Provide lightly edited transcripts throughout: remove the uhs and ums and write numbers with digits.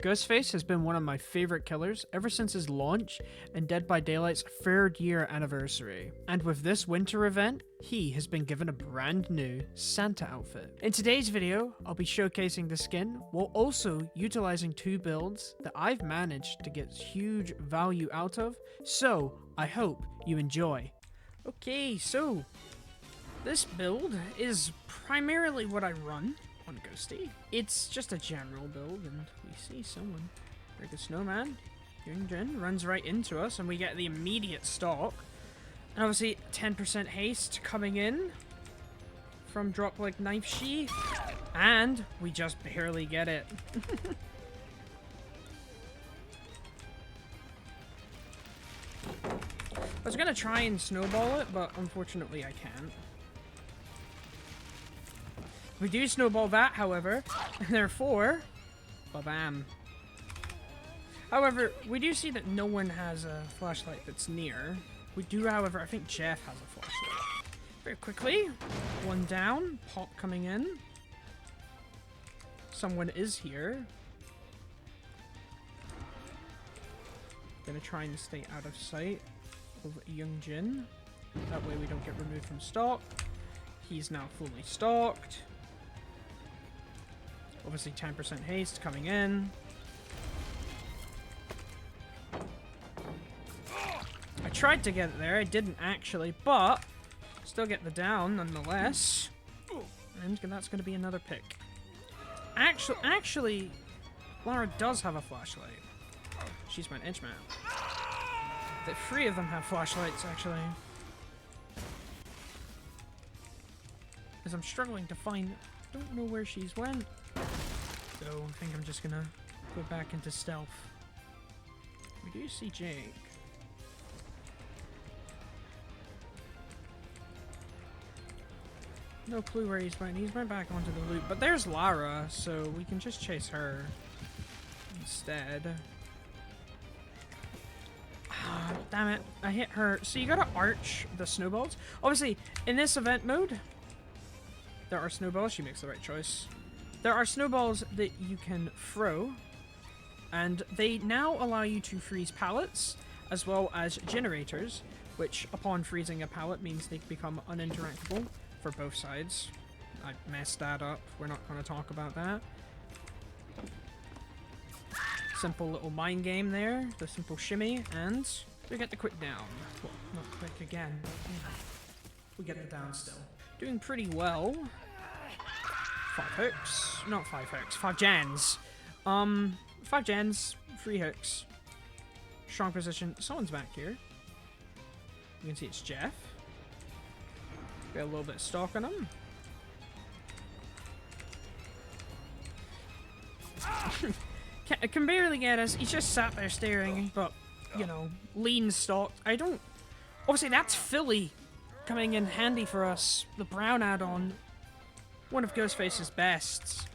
Ghostface has been one of my favorite killers ever since his launch and Dead by Daylight's 3rd year anniversary. And with this winter event, he has been given a brand new Santa outfit. In today's video, I'll be showcasing the skin while also utilizing 2 builds that I've managed to get huge value out of, so I hope you enjoy. Okay, so this build is primarily what I run on Ghosty. It's just a general build, and we see someone break a snowman. Youngjin runs right into us, and we get the immediate stalk. And obviously, 10% haste coming in from Drop Like Knife She, and we just barely get it. I was gonna try and snowball it, but unfortunately I can't. We do snowball that, however, and therefore, ba-bam. However, we do see that no one has a flashlight that's near. We do, however, I think Jeff has a flashlight. Very quickly, one down, pop coming in. Someone is here. Gonna try and stay out of sight of Youngjin. That way we don't get removed from stalk. He's now fully stalked. Obviously 10% haste coming in. I tried to get it there, I didn't actually, but still get the down nonetheless. And that's going to be another pick. Actually, Lara does have a flashlight. She's my edge man. The 3 of them have flashlights, actually. As I'm struggling to find, don't know where she's went. So I think I'm just gonna go back into stealth. We do see Jake. No clue where he's went. He's went back onto the loop. But there's Lara, so we can just chase her instead. Ah, damn it. I hit her. So you gotta arch the snowballs. Obviously, in this event mode, there are snowballs. She makes the right choice. There are snowballs that you can throw, and they now allow you to freeze pallets, as well as generators, which upon freezing a pallet means they become uninteractable for both sides. I messed that up. We're not going to talk about that. Simple little mind game there. The simple shimmy, and we get the quick down. Well, not quick again. We get the down still. Doing pretty well. 5 hooks. Not 5 hooks. 5 gens. 5 gens. 3 hooks. Strong position. Someone's back here. You can see it's Jeff. Got a little bit of stalk on him. Can barely get us. He's just sat there staring, but, you know, lean stalked. I don't... Obviously, that's Philly coming in handy for us. The brown add-on. One of Ghostface's bests.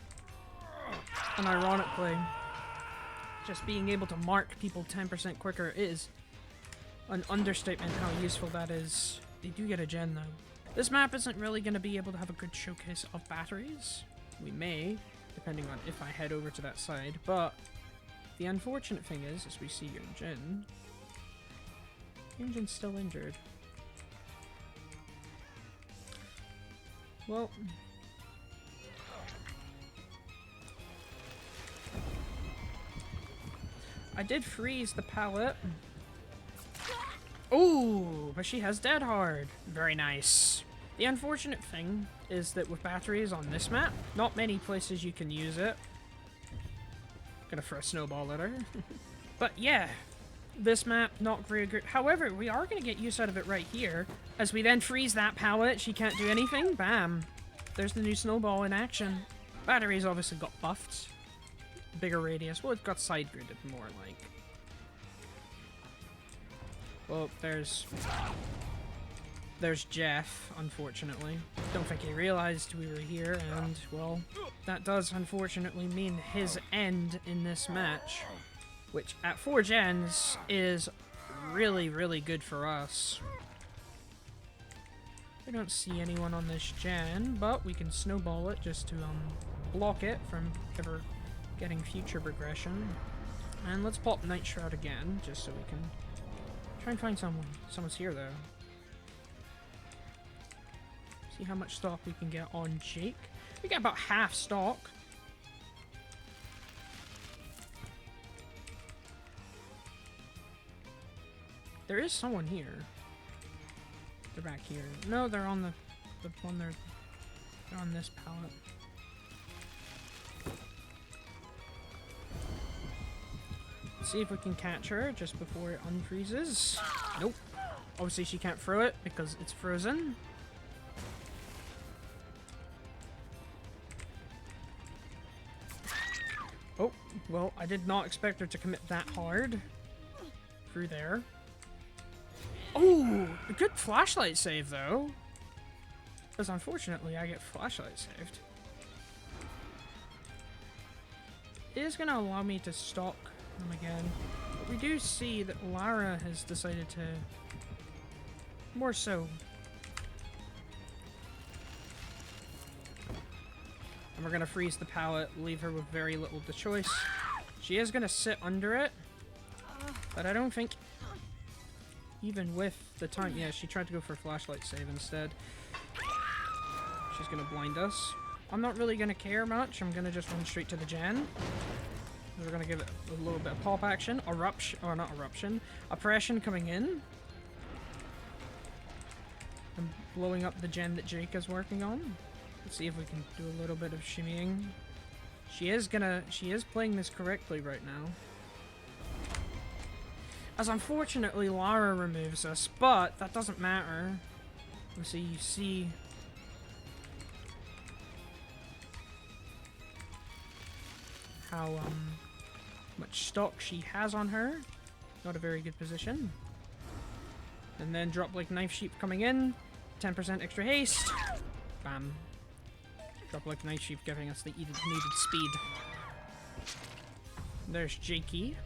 And ironically, just being able to mark people 10% quicker is an understatement how useful that is. They do get a gen though. This map isn't really going to be able to have a good showcase of batteries. We may, depending on if I head over to that side, but the unfortunate thing is, as we see Youngjin, Youngjin's still injured. Well, I did freeze the pallet. Ooh, but she has dead hard. Very nice. The unfortunate thing is that with batteries on this map, not many places you can use it. Gonna throw a snowball at her. But yeah, this map, not very good. However, we are gonna get use out of it right here. As we then freeze that pallet, she can't do anything. Bam. There's the new snowball in action. Batteries obviously got buffed. Bigger radius. Well, it got side gridded more like. Well, there's Jeff, unfortunately. Don't think he realized we were here, and, well, that does unfortunately mean his end in this match, which at 4 gens is really, really good for us. We don't see anyone on this gen, but we can snowball it just to block it from ever getting future progression. And let's pop Night Shroud again, just so we can try and find someone. Someone's here, though. See how much stock we can get on Jake. We get about half stock. There is someone here. They're back here. No, they're on the one they're on this pallet. Let's see if we can catch her just before it unfreezes. Nope. Obviously she can't throw it because it's frozen. Oh, well, I did not expect her to commit that hard through there. Oh, a good flashlight save, though. Because unfortunately, I get flashlight saved. It is going to allow me to stalk them again. But we do see that Lara has decided to... more so. And we're going to freeze the pallet, leave her with very little to choice. She is going to sit under it. But I don't think... even with the time... yeah, she tried to go for a flashlight save instead. She's going to blind us. I'm not really going to care much. I'm going to just run straight to the gen. We're going to give it a little bit of pop action. Eruption... or not eruption. Oppression coming in. And blowing up the gen that Jake is working on. Let's see if we can do a little bit of shimmying. She is playing this correctly right now. As unfortunately Lara removes us, but that doesn't matter. So you see how much stock she has on her. Not a very good position. And then drop like Knife Sheep coming in. 10% extra haste. Bam. Drop like Knife Sheep giving us the needed speed. There's Jakey.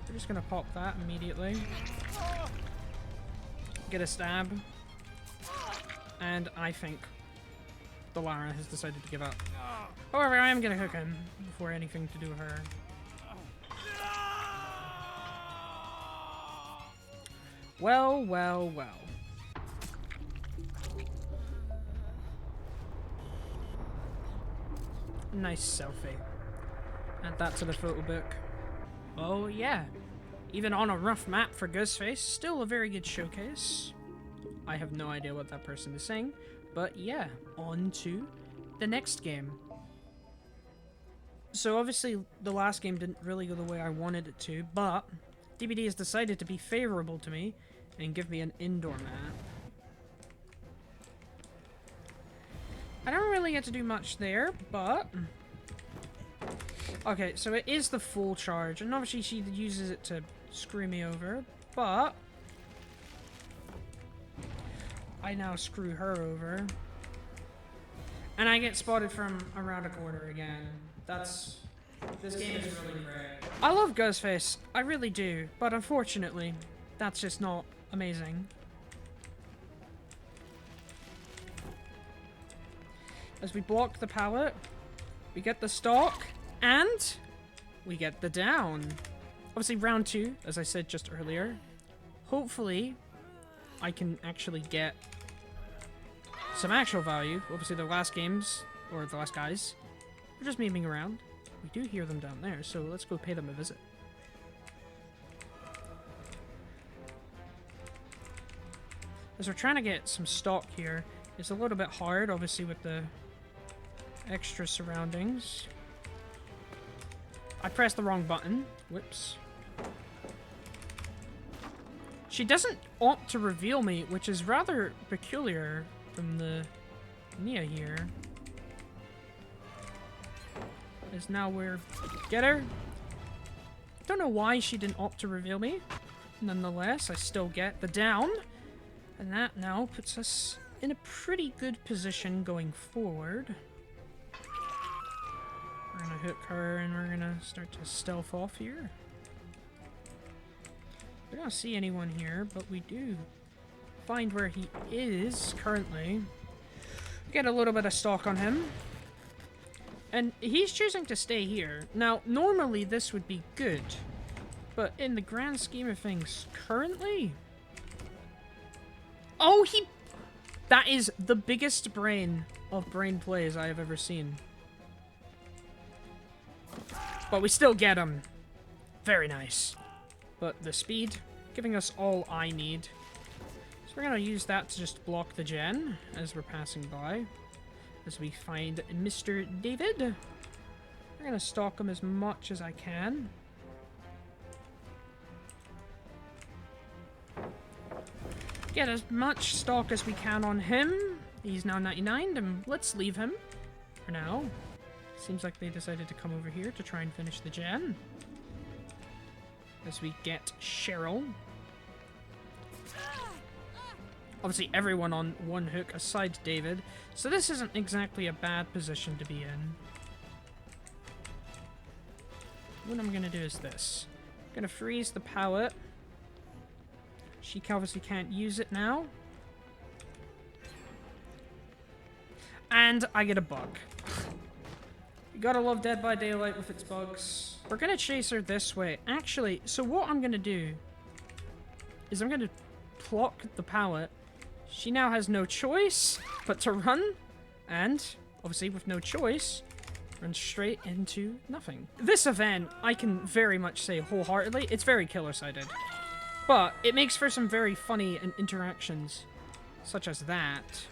We're just gonna pop that immediately. Get a stab. And I think the Lara has decided to give up. However, I am gonna hook him before anything to do with her. Well, well, well. Nice selfie. Add that to the photo book. Oh yeah. Even on a rough map for Ghostface, still a very good showcase. I have no idea what that person is saying, but yeah, on to the next game. So obviously the last game didn't really go the way I wanted it to, but DBD has decided to be favorable to me and give me an indoor map. I don't really get to do much there, but... okay, so it is the full charge, and obviously she uses it to screw me over, but... I now screw her over. And I get spotted from around a corner again. This game is really great. I love Ghostface, I really do, but unfortunately, that's just not amazing. As we block the pallet, we get the stalk, and we get the down. Obviously round 2, as I said just earlier. Hopefully, I can actually get some actual value. Obviously the last games, or the last guys, are just memeing around. We do hear them down there, so let's go pay them a visit. As we're trying to get some stock here, it's a little bit hard, obviously, with the extra surroundings. I pressed the wrong button. Whoops. She doesn't opt to reveal me, which is rather peculiar from the Nia here. Is now where... get her? Don't know why she didn't opt to reveal me. Nonetheless, I still get the down. And that now puts us in a pretty good position going forward. We're gonna hook her and we're gonna start to stealth off here. We don't see anyone here, but we do find where he is currently. Get a little bit of stock on him. And he's choosing to stay here. Now, normally this would be good. But in the grand scheme of things, currently... Oh, that is the biggest brain of brain plays I have ever seen. But we still get him. Very nice. But the speed, giving us all I need. So we're going to use that to just block the gen as we're passing by. As we find Mr. David. I'm going to stalk him as much as I can. Get as much stock as we can on him. He's now 99, and let's leave him for now. Seems like they decided to come over here to try and finish the gen. As we get Cheryl. Obviously, everyone on one hook aside David. So this isn't exactly a bad position to be in. What I'm going to do is this. I'm going to freeze the pallet. She obviously can't use it now. And I get a bug. You gotta love Dead by Daylight with its bugs. We're gonna chase her this way. Actually, so what I'm gonna do is I'm gonna pluck the pallet. She now has no choice but to run, and obviously with no choice, run straight into nothing. This event, I can very much say wholeheartedly, it's very killer-sided. But it makes for some very funny interactions, such as that.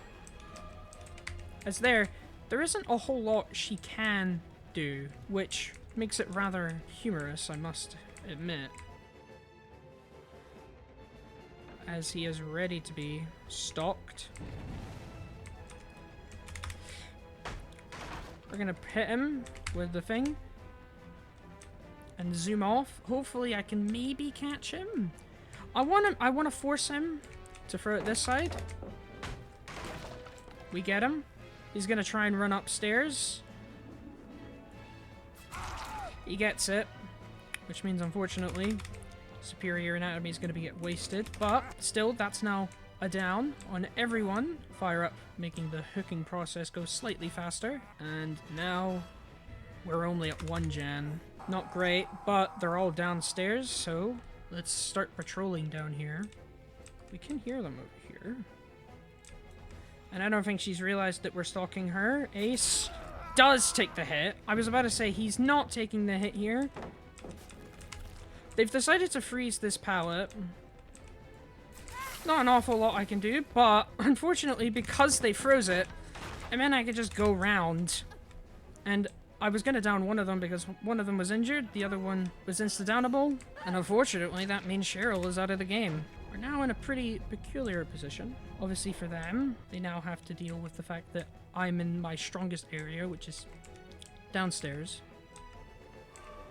As there isn't a whole lot she can do, which makes it rather humorous, I must admit. As he is ready to be stalked. We're gonna hit him with the thing. And zoom off. Hopefully I can maybe catch him. I wanna force him to throw it this side. We get him. He's gonna try and run upstairs. He gets it. Which means, unfortunately, superior anatomy is gonna get wasted. But, still, that's now a down on everyone. Fire up, making the hooking process go slightly faster. And now, we're only at 1 gen. Not great, but they're all downstairs, so let's start patrolling down here. We can hear them over here. And I don't think she's realized that we're stalking her. Ace does take the hit. I was about to say, he's not taking the hit here. They've decided to freeze this pallet. Not an awful lot I can do, but unfortunately, because they froze it, it meant I could just go round. And I was gonna down one of them because one of them was injured, the other one was insta-downable, and unfortunately that means Cheryl is out of the game. We're now in a pretty peculiar position. Obviously for them, they now have to deal with the fact that I'm in my strongest area, which is downstairs.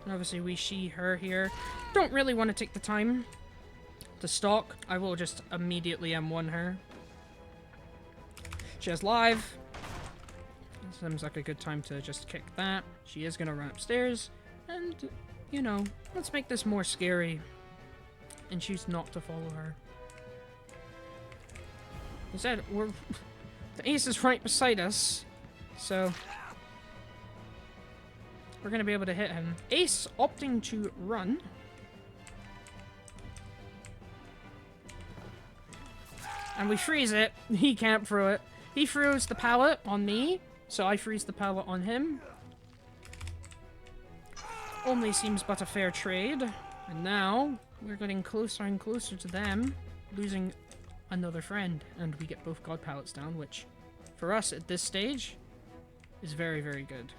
And obviously we, she, her here. Don't really want to take the time to stalk. I will just immediately M1 her. She has live. Seems like a good time to just kick that. She is going to run upstairs. And, you know, let's make this more scary. And choose not to follow her. I said, the ace is right beside us. So we're going to be able to hit him. Ace opting to run. And we freeze it. He can't throw it. He throws the pallet on me. So I freeze the pallet on him. Only seems but a fair trade. And now, we're getting closer and closer to them, losing another friend. And we get both god pallets down, which, for us at this stage, is very, very good.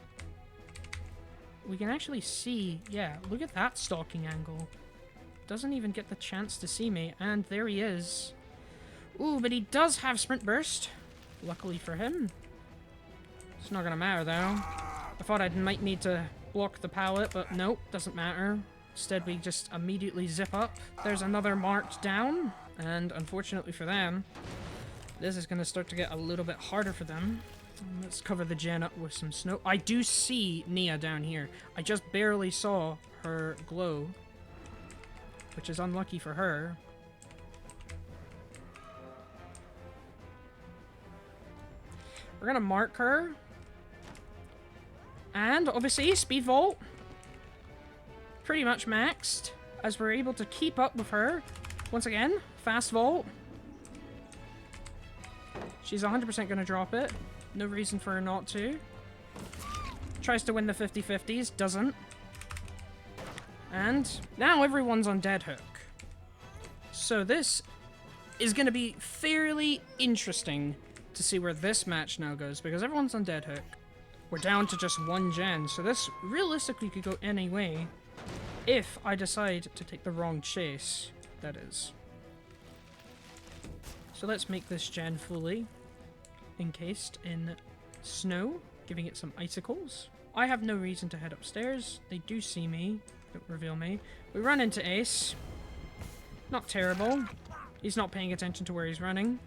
We can actually see, yeah, look at that stalking angle. Doesn't even get the chance to see me, and there he is. Ooh, but he does have sprint burst, luckily for him. It's not gonna matter, though. I thought I might need to block the pallet, but nope, doesn't matter. Instead, we just immediately zip up. There's another marked down, and unfortunately for them, this is gonna start to get a little bit harder for them. Let's cover the gen up with some snow. I do see Nia down here. I just barely saw her glow, which is unlucky for her. We're gonna mark her. And obviously, speed vault. Pretty much maxed, as we're able to keep up with her. Once again, fast vault. She's 100% gonna drop it. No reason for her not to. Tries to win the 50-50s, doesn't. And now everyone's on dead hook. So this is gonna be fairly interesting to see where this match now goes, because everyone's on dead hook. We're down to just one gen, so this realistically could go any way. If I decide to take the wrong chase, that is. So let's make this gen fully encased in snow, giving it some icicles. I have no reason to head upstairs. They do see me. Don't reveal me. We run into Ace. Not terrible. He's not paying attention to where he's running.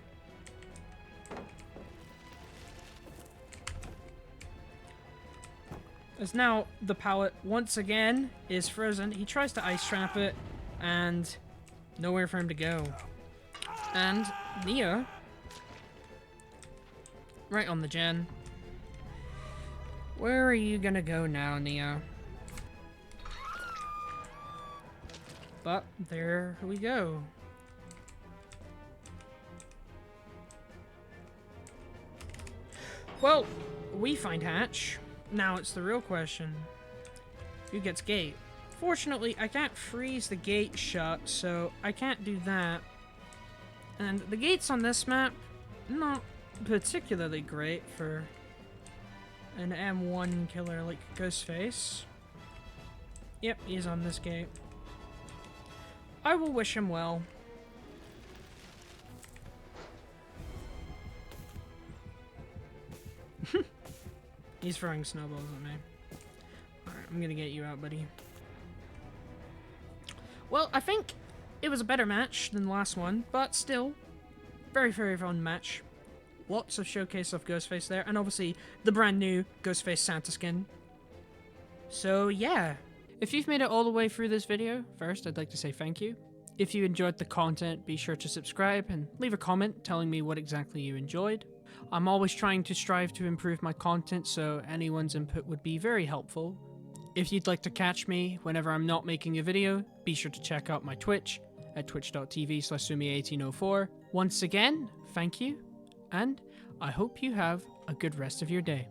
As now the pallet once again is frozen. He tries to ice trap it, and nowhere for him to go. And Nia, right on the gen. Where are you gonna go now, Nia? But there we go. Well, we find Hatch. Now it's the real question. Who gets gate? Fortunately, I can't freeze the gate shut, so I can't do that. And the gates on this map, not particularly great for an M1 killer like Ghostface. Yep, he's on this gate. I will wish him well. He's throwing snowballs at me. Alright, I'm gonna get you out, buddy. Well, I think it was a better match than the last one, but still, very, very fun match. Lots of showcase of Ghostface there, and obviously the brand new Ghostface Santa skin. So yeah. If you've made it all the way through this video, first I'd like to say thank you. If you enjoyed the content, be sure to subscribe and leave a comment telling me what exactly you enjoyed. I'm always trying to strive to improve my content, so anyone's input would be very helpful. If you'd like to catch me whenever I'm not making a video, be sure to check out my Twitch at twitch.tv/sumi1804. Once again, thank you, and I hope you have a good rest of your day.